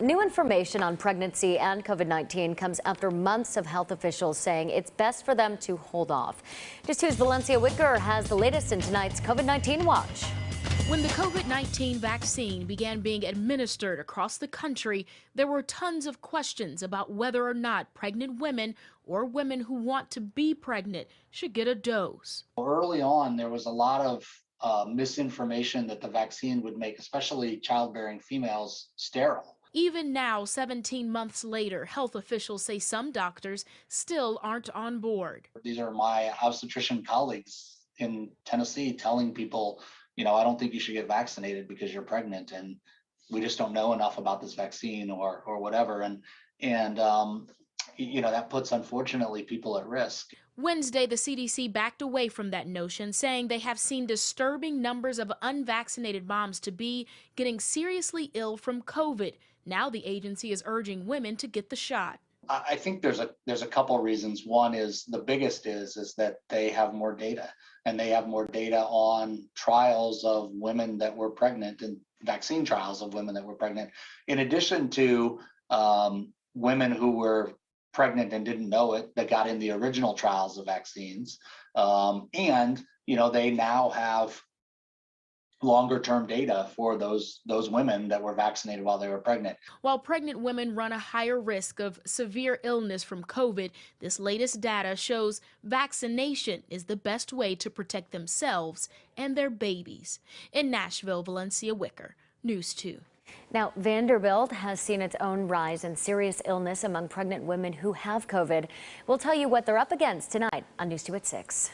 New information on pregnancy and COVID-19 comes after months of health officials saying it's best for them to hold off. Just 2's Valencia Wicker has the latest in tonight's COVID-19 Watch. When the COVID-19 vaccine began being administered across the country, there were tons of questions about whether or not pregnant women or women who want to be pregnant should get a dose. Early on, there was a lot of misinformation that the vaccine would make, especially childbearing females, sterile. Even now, 17 months later, health officials say some doctors still aren't on board. These are my obstetrician colleagues in Tennessee telling people, I don't think you should get vaccinated because you're pregnant, and we just don't know enough about this vaccine or whatever. And that puts, unfortunately, people at risk. Wednesday, the CDC backed away from that notion, saying they have seen disturbing numbers of unvaccinated moms to be getting seriously ill from COVID. Now the agency is urging women to get the shot. I think there's a couple of reasons. One is, the biggest is that they have more data, and they have more data on trials of women that were pregnant and vaccine trials of women that were pregnant, in addition to women who were pregnant and didn't know it that got in the original trials of vaccines. They now have longer term data for those women that were vaccinated while they were pregnant. While pregnant women run a higher risk of severe illness from COVID, this latest data shows vaccination is the best way to protect themselves and their babies. In Nashville, Valencia Wicker, News 2. Now, Vanderbilt has seen its own rise in serious illness among pregnant women who have COVID. We'll tell you what they're up against tonight on News 2 at 6.